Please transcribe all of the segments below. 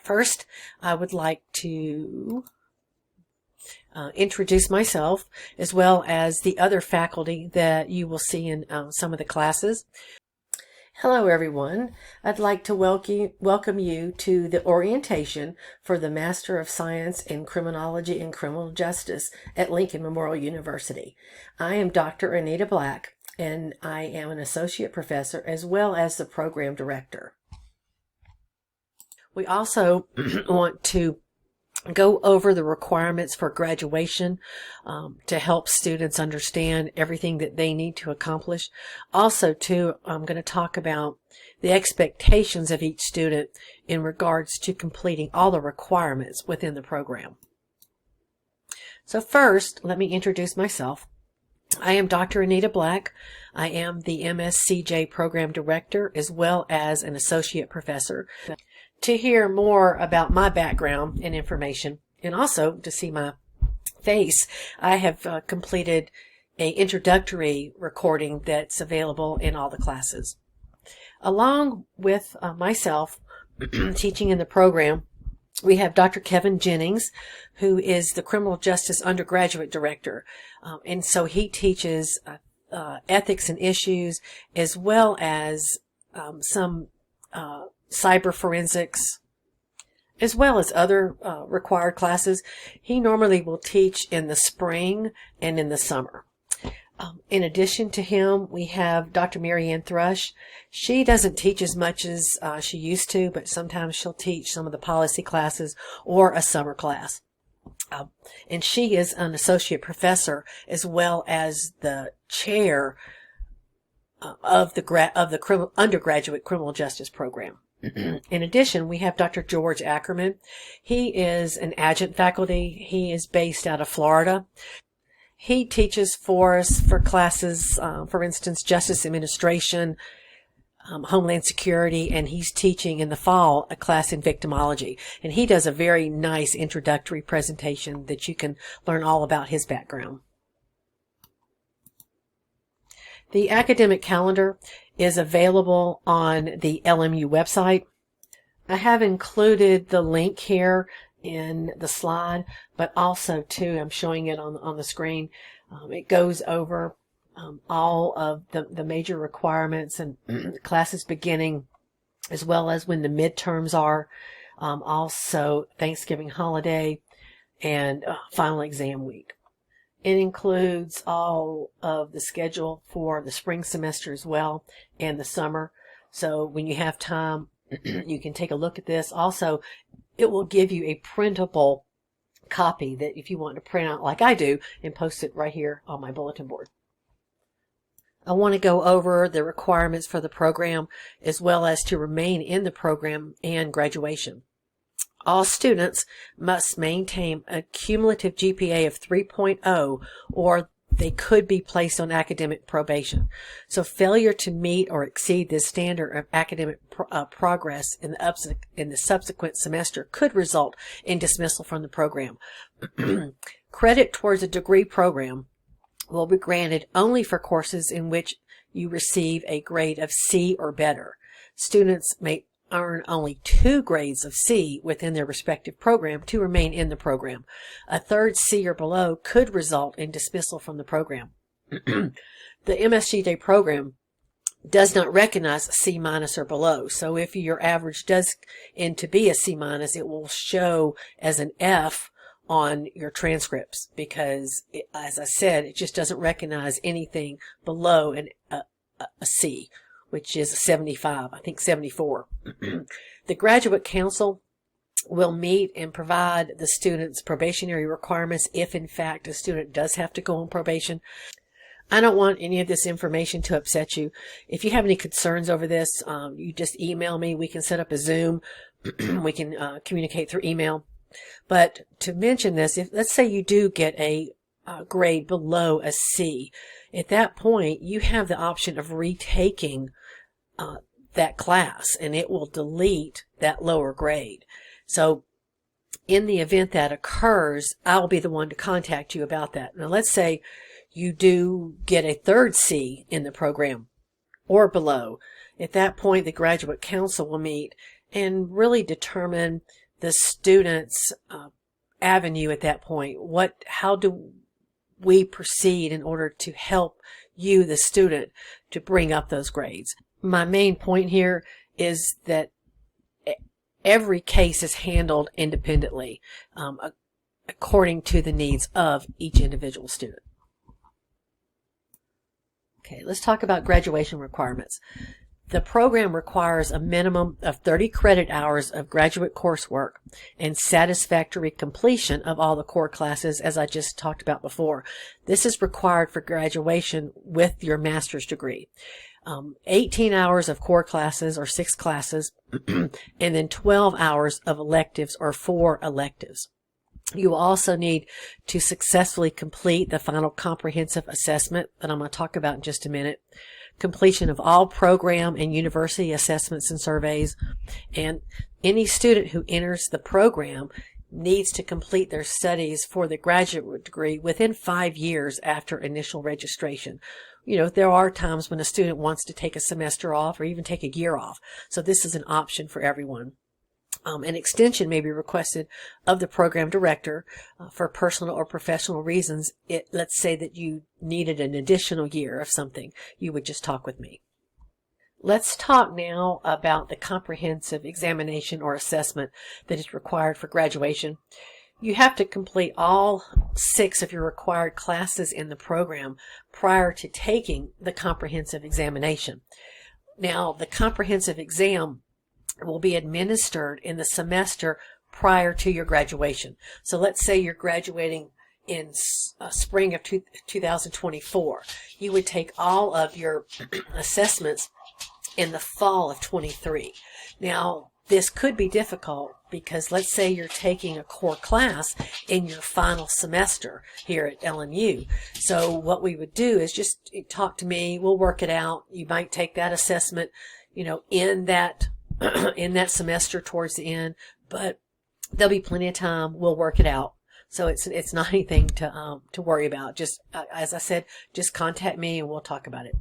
First, I would like to introduce myself as well as the other faculty that you will see in some of the classes. Hello everyone. I'd like to welcome you to the orientation for the Master of Science in Criminology and Criminal Justice at Lincoln Memorial University. I am Dr. Anita Black, and I am an associate professor as well as the program director. We also want to go over the requirements for graduation to help students understand everything that they need to accomplish. Also, too, I'm going to talk about the expectations of each student in regards to completing all the requirements within the program. So first, let me introduce myself. I am Dr. Anita Black. I am the MSCJ program director as well as an associate professor. To hear more about my background and information, and also to see my face, I have completed an introductory recording that's available in all the classes. Along with myself teaching in the program, we have Dr. Kevin Jennings, who is the Criminal Justice Undergraduate Director, and so he teaches ethics and issues as well as some cyber forensics, as well as other required classes. He normally will teach in the spring and in the summer. In addition to him, we have Dr. Marianne Thrush. She doesn't teach as much as she used to, but sometimes she'll teach some of the policy classes or a summer class. And she is an associate professor as well as the chair of the undergraduate criminal justice program. In addition, we have Dr. George Ackerman. He is an adjunct faculty. He is based out of Florida. He teaches for us for classes, for instance, Justice Administration, Homeland Security, and he's teaching in the fall a class in victimology. And he does a very nice introductory presentation that you can learn all about his background. The academic calendar is available on the LMU website. I have included the link here in the slide, but also too, I'm showing it on the screen. It goes over all of the major requirements and classes beginning, as well as when the midterms are, also Thanksgiving holiday and final exam week. It includes all of the schedule for the spring semester as well and the summer. So when you have time, you can take a look at this. Also, it will give you a printable copy that if you want to print out like I do and post it right here on my bulletin board. I want to go over the requirements for the program as well as to remain in the program and graduation. All students must maintain a cumulative GPA of 3.0 or they could be placed on academic probation. So failure to meet or exceed this standard of academic progress in the subsequent semester could result in dismissal from the program. Credit towards a degree program will be granted only for courses in which you receive a grade of C or better. Students may earn only 2 grades of C within their respective program to remain in the program. A third C or below could result in dismissal from the program. The MSCJ program does not recognize C- or below. So if your average does end to be a C-, it will show as an F on your transcripts because, as I said, it just doesn't recognize anything below a C, which is a 75, I think 74. The Graduate Council will meet and provide the student's probationary requirements if, in fact, a student does have to go on probation. I don't want any of this information to upset you. If you have any concerns over this, you just email me. We can set up a Zoom. We can communicate through email. But to mention this, if let's say you do get a grade below a C, at that point, you have the option of retaking that class, and it will delete that lower grade. So in the event that occurs, I'll be the one to contact you about that. Now, let's say you do get a third C in the program or below. At that point, the Graduate Council will meet and really determine the student's avenue at that point. How do we proceed in order to help you, the student, to bring up those grades? My main point here is that every case is handled independently, according to the needs of each individual student. Okay, let's talk about graduation requirements. The program requires a minimum of 30 credit hours of graduate coursework and satisfactory completion of all the core classes, as I just talked about before. This is required for graduation with your master's degree. 18 hours of core classes or 6 classes, and then 12 hours of electives or 4 electives. You will also need to successfully complete the final comprehensive assessment that I'm going to talk about in just a minute, completion of all program and university assessments and surveys, and any student who enters the program needs to complete their studies for the graduate degree within 5 years after initial registration. You know, there are times when a student wants to take a semester off or even take a year off, so this is an option for everyone. An extension may be requested of the program director for personal or professional reasons. Let's say that you needed an additional year of something. You would just talk with me. Let's talk now about the comprehensive examination or assessment that is required for graduation. You have to complete all 6 of your required classes in the program prior to taking the comprehensive examination. Now, the comprehensive exam will be administered in the semester prior to your graduation. So let's say you're graduating in spring of 2024. You would take all of your assessments in the fall of 23. Now, this could be difficult because let's say you're taking a core class in your final semester here at LMU. So what we would do is just talk to me. We'll work it out. You might take that assessment, in that semester towards the end, but there'll be plenty of time. We'll work it out. So it's not anything to worry about. Just as I said, just contact me and we'll talk about it.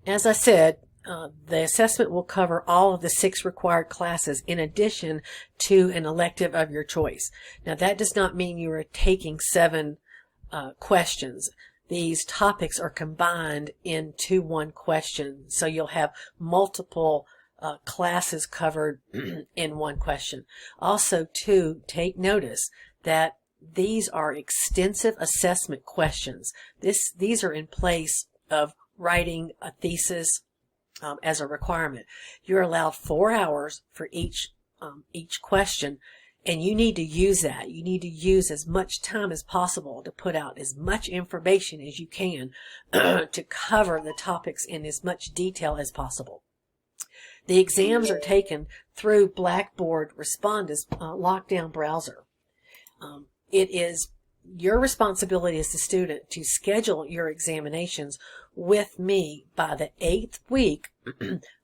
As I said, the assessment will cover all of the 6 required classes in addition to an elective of your choice. Now, that does not mean you are taking 7 questions. These topics are combined into one question, so you'll have multiple classes covered in one question. Also, too, take notice that these are extensive assessment questions. These are in place of writing a thesis as a requirement. You're allowed 4 hours for each question, and you need to use that. You need to use as much time as possible to put out as much information as you can to cover the topics in as much detail as possible. The exams are taken through Blackboard Responda's lockdown browser. It is your responsibility as the student to schedule your examinations with me by the 8th week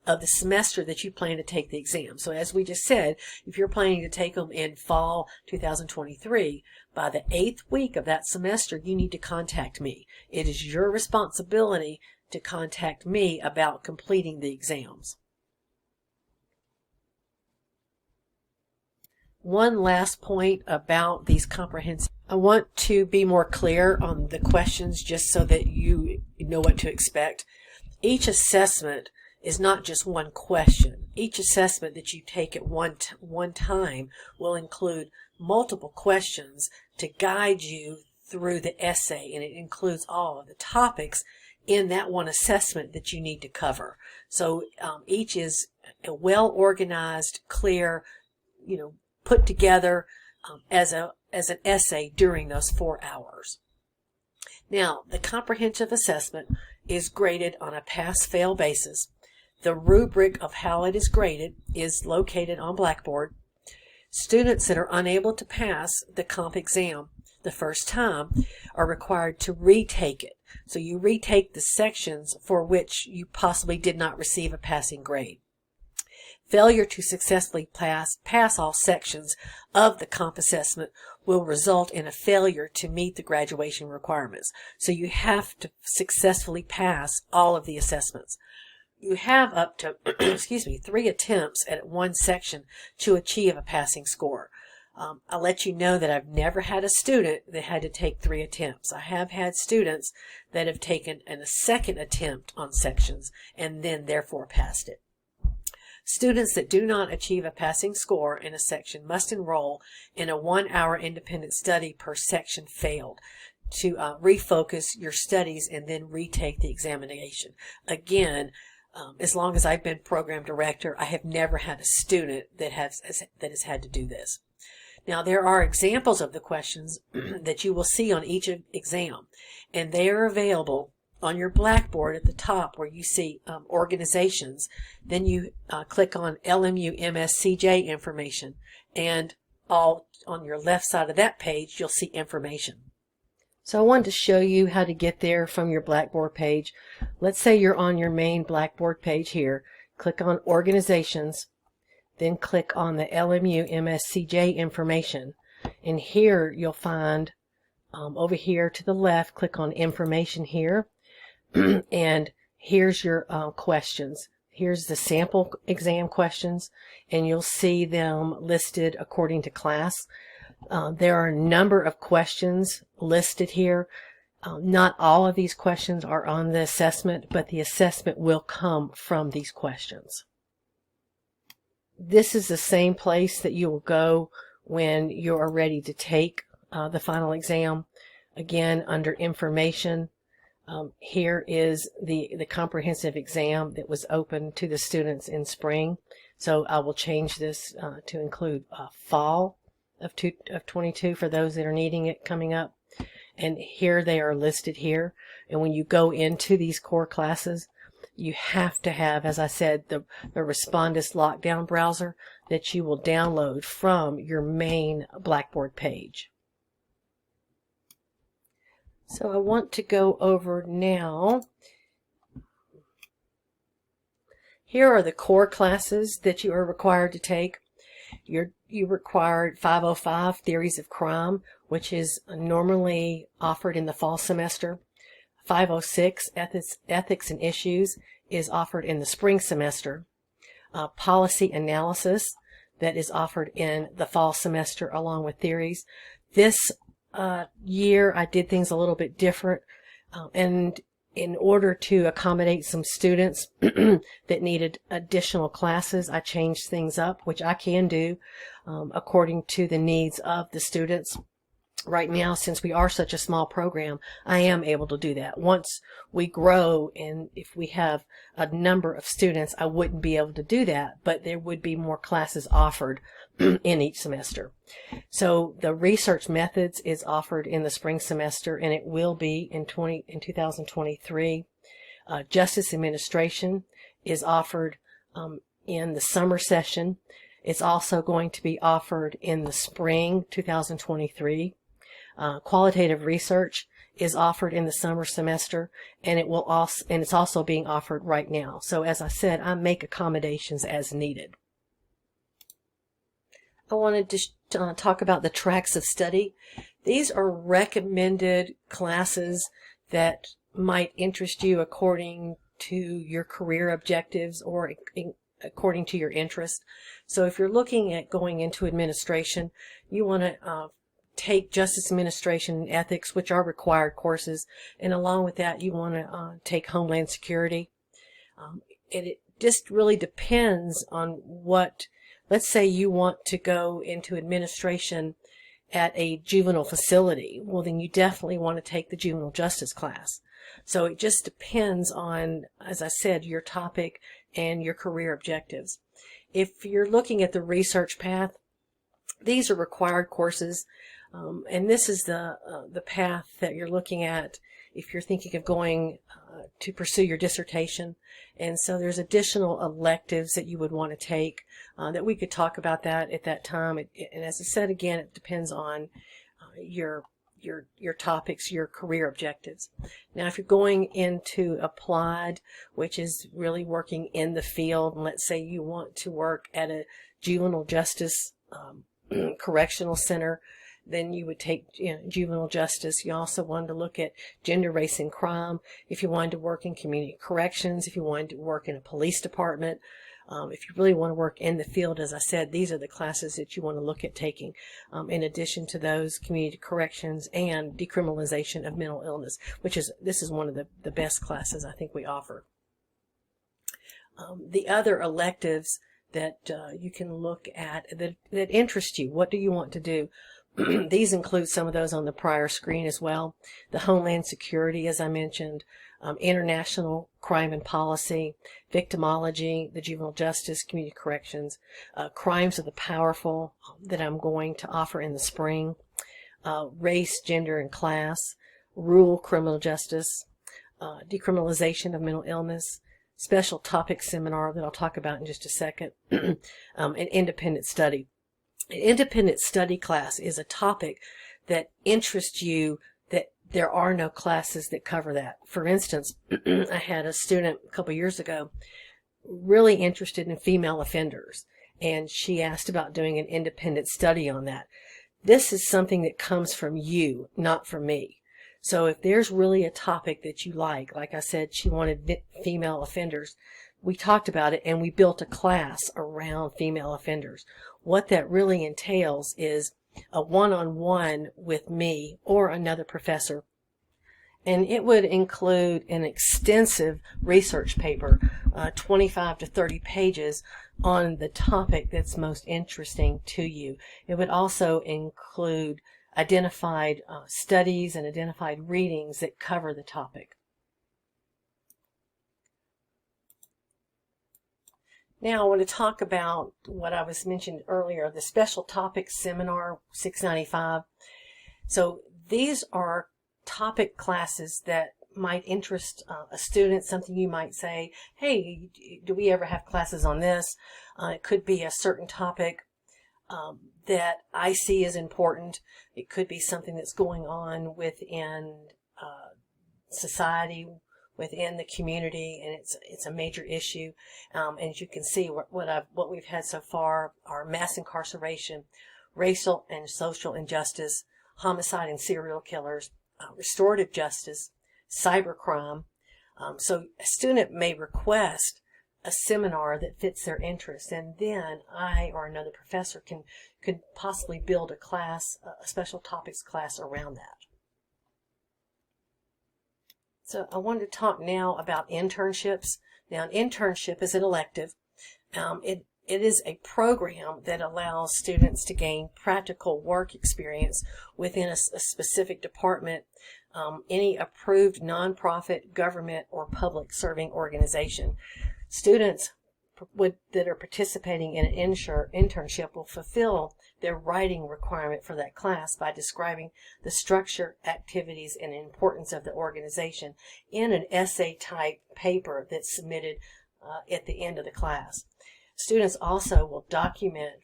of the semester that you plan to take the exam. So as we just said, if you're planning to take them in fall 2023, by the 8th week of that semester, you need to contact me. It is your responsibility to contact me about completing the exams. One last point about these comprehensive. I want to be more clear on the questions just so that you know what to expect. Each assessment is not just one question. Each assessment that you take at one time will include multiple questions to guide you through the essay, and it includes all of the topics in that one assessment that you need to cover. So each is a well-organized, clear, put together as an essay during those 4 hours. Now, the comprehensive assessment is graded on a pass-fail basis. The rubric of how it is graded is located on Blackboard. Students that are unable to pass the comp exam the first time are required to retake it. So you retake the sections for which you possibly did not receive a passing grade. Failure to successfully pass all sections of the comp assessment will result in a failure to meet the graduation requirements. So you have to successfully pass all of the assessments. you have up to, excuse me, 3 attempts at one section to achieve a passing score. I'll let you know that I've never had a student that had to take 3 attempts. I have had students that have taken a second attempt on sections and then therefore passed it. Students that do not achieve a passing score in a section must enroll in a 1-hour independent study per section failed to refocus your studies and then retake the examination. Again, as long as I've been program director, I have never had a student that has had to do this. Now, there are examples of the questions that you will see on each exam, and they are available on your blackboard at the top where you see organizations. Then you click on LMU MSCJ information, and all on your left side of that page, you'll see information. So I wanted to show you how to get there from your Blackboard page. Let's say you're on your main Blackboard page here. Click on Organizations, then click on the LMU MSCJ information. And here you'll find, over here to the left, click on Information here. And here's your questions. Here's the sample exam questions, and you'll see them listed according to class. There are a number of questions listed here. Not all of these questions are on the assessment, but the assessment will come from these questions. This is the same place that you will go when you are ready to take the final exam. Again, under Information, here is the comprehensive exam that was open to the students in spring. So I will change this to include fall of 22 for those that are needing it coming up. And here they are listed here. And when you go into these core classes, you have to have, as I said, the Respondus Lockdown browser that you will download from your main Blackboard page. So I want to go over now. Here are the core classes that you are required to take. You required 505 Theories of Crime, which is normally offered in the fall semester. 506 Ethics and Issues is offered in the spring semester. Policy Analysis, that is offered in the fall semester along with theories. This year I did things a little bit different, and in order to accommodate some students that needed additional classes, I changed things up, which I can do according to the needs of the students. Right now, since we are such a small program, I am able to do that. Once we grow and if we have a number of students, I wouldn't be able to do that, but there would be more classes offered in each semester. So the research methods is offered in the spring semester, and it will be in 2023. Justice administration is offered in the summer session. It's also going to be offered in the spring 2023. Qualitative research is offered in the summer semester, and it's also being offered right now. So as I said, I make accommodations as needed. I wanted to talk about the tracks of study. These are recommended classes that might interest you according to your career objectives or according to your interest. So if you're looking at going into administration, you want to take Justice Administration and Ethics, which are required courses, and along with that you want to take Homeland Security. It just really depends on what. Let's say you want to go into administration at a juvenile facility. Well, then you definitely want to take the juvenile justice class. So it just depends on, as I said, your topic and your career objectives. If you're looking at the research path, these are required courses, and this is the path that you're looking at if you're thinking of going to pursue your dissertation. And so there's additional electives that you would want to take that we could talk about that at that time. And as I said, again, it depends on your topics, your career objectives. Now, if you're going into applied, which is really working in the field, and let's say you want to work at a juvenile justice correctional center, then you would take juvenile justice. You also wanted to look at gender, race, and crime. If you wanted to work in community corrections, if you wanted to work in a police department, if you really want to work in the field, as I said, these are the classes that you want to look at taking. In addition to those, community corrections and decriminalization of mental illness, this is one of the best classes I think we offer. The other electives that you can look at that interest you. What do you want to do? These include some of those on the prior screen as well. The Homeland Security, as I mentioned, international crime and policy, victimology, the juvenile justice, community corrections, crimes of the powerful that I'm going to offer in the spring, race, gender, and class, rural criminal justice, decriminalization of mental illness, special topic seminar that I'll talk about in just a second, an independent study. An independent study class is a topic that interests you that there are no classes that cover that. For instance, I had a student a couple years ago really interested in female offenders, and she asked about doing an independent study on that. This is something that comes from you, not from me. So if there's really a topic that you like I said, she wanted female offenders. We talked about it and we built a class around female offenders. What that really entails is a one-on-one with me or another professor. And it would include an extensive research paper, 25 to 30 pages on the topic that's most interesting to you. It would also include identified studies and identified readings that cover the topic. Now I want to talk about what I was mentioned earlier, the Special Topics Seminar 695. So these are topic classes that might interest a student, something you might say, hey, do we ever have classes on this? It could be a certain topic that I see as important. It could be something that's going on within society, within the community, and it's a major issue. And as you can see, what we've had so far are mass incarceration, racial and social injustice, homicide and serial killers, restorative justice, cybercrime. So a student may request a seminar that fits their interest, and then I or another professor could possibly build a class, a special topics class around that. So I wanted to talk now about internships. Now, an internship is an elective. It is a program that allows students to gain practical work experience within a specific department, any approved nonprofit, government, or public serving organization. Students that are participating in an internship will fulfill their writing requirement for that class by describing the structure, activities, and importance of the organization in an essay-type paper that's submitted at the end of the class. Students also will document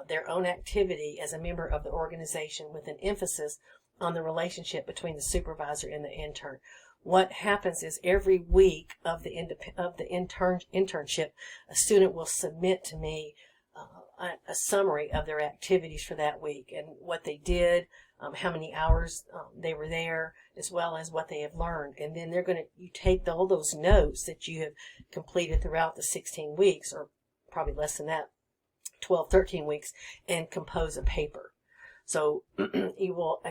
their own activity as a member of the organization with an emphasis on the relationship between the supervisor and the intern. What happens is every week of the internship, a student will submit to me a summary of their activities for that week and what they did, how many hours they were there, as well as what they have learned. And then you take all those notes that you have completed throughout the 16 weeks, or probably less than that, 12, 13 weeks, and compose a paper. So you will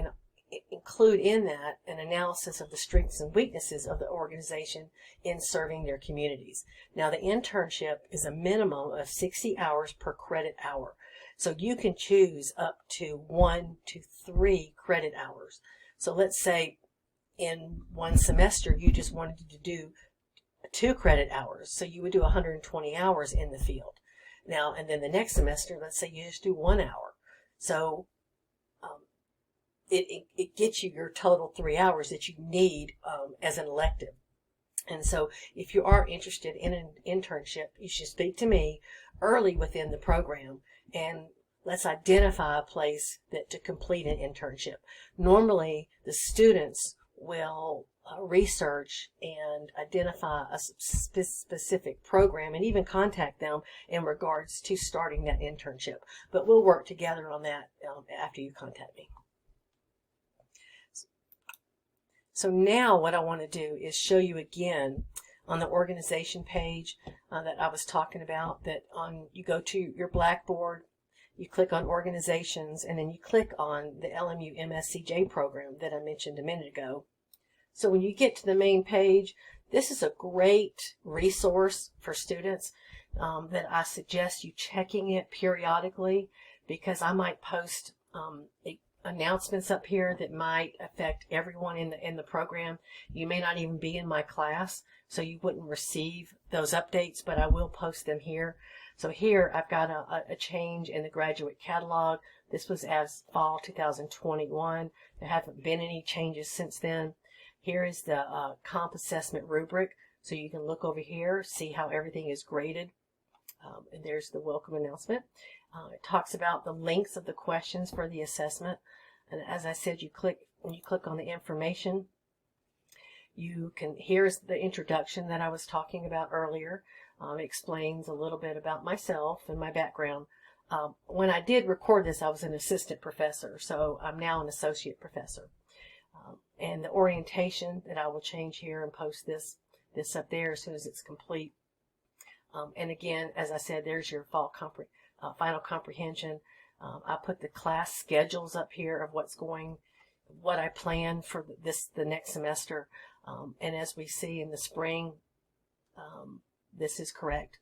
include in that an analysis of the strengths and weaknesses of the organization in serving their communities. Now, the internship is a minimum of 60 hours per credit hour. So you can choose up to 1 to 3 credit hours. So let's say in one semester you just wanted to do 2 credit hours. So you would do 120 hours in the field. Now, and then the next semester, let's say you just do 1 hour. So it gets you your total 3 hours that you need as an elective. And so if you are interested in an internship, you should speak to me early within the program, and let's identify a place to complete an internship. Normally, the students will research and identify a specific program and even contact them in regards to starting that internship. But we'll work together on that after you contact me. So now what I want to do is show you again on the organization page that I was talking about, that you go to your Blackboard, you click on organizations, and then you click on the LMU MSCJ program that I mentioned a minute ago. So when you get to the main page, this is a great resource for students that I suggest you checking it periodically, because I might post announcements up here that might affect everyone in the program. You may not even be in my class, so you wouldn't receive those updates, but I will post them here. So here I've got a change in the graduate catalog. This was as fall 2021. There haven't been any changes since then. Here is the comp assessment rubric, so you can look over here, see how everything is graded. And there's the welcome announcement. It talks about the lengths of the questions for the assessment. And as I said, when you click on the information, here's the introduction that I was talking about earlier. It explains a little bit about myself and my background. When I did record this, I was an assistant professor, so I'm now an associate professor. And the orientation that I will change here and post this up there as soon as it's complete. And again, as I said, there's your final comprehension. I put the class schedules up here of what I plan for the next semester. And as we see in the spring, this is correct.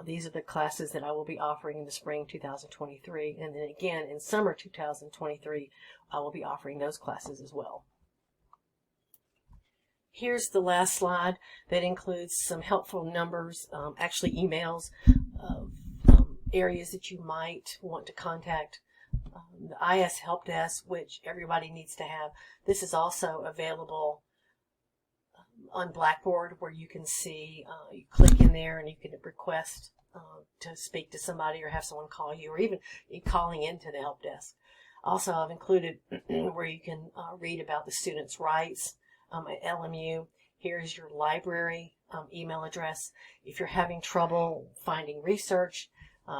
These are the classes that I will be offering in the spring 2023. And then again, in summer 2023, I will be offering those classes as well. Here's the last slide that includes some helpful numbers, actually emails of areas that you might want to contact. The IS Help Desk, which everybody needs to have. This is also available on Blackboard, where you can see, you click in there and you can request to speak to somebody or have someone call you, or even calling into the help desk. Also, I've included where you can read about the students' rights at LMU. Here's your library email address. If you're having trouble finding research,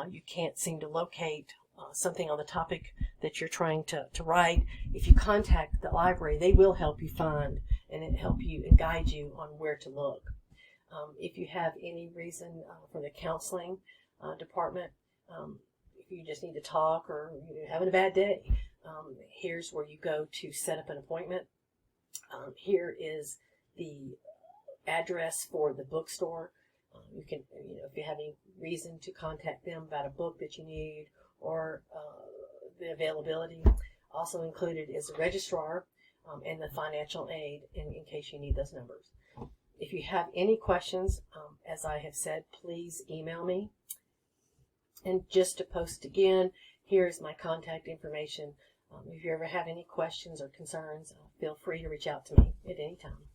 you can't seem to locate something on the topic that you're trying to write, if you contact the library, they will help you find and help you and guide you on where to look. If you have any reason for the counseling department, if you just need to talk or you're having a bad day, here's where you go to set up an appointment. Here is the address for the bookstore. You can, if you have any reason to contact them about a book that you need or the availability. Also included is the registrar and the financial aid in case you need those numbers. If you have any questions, as I have said, please email me. And just to post again, here's my contact information. If you ever have any questions or concerns, feel free to reach out to me at any time.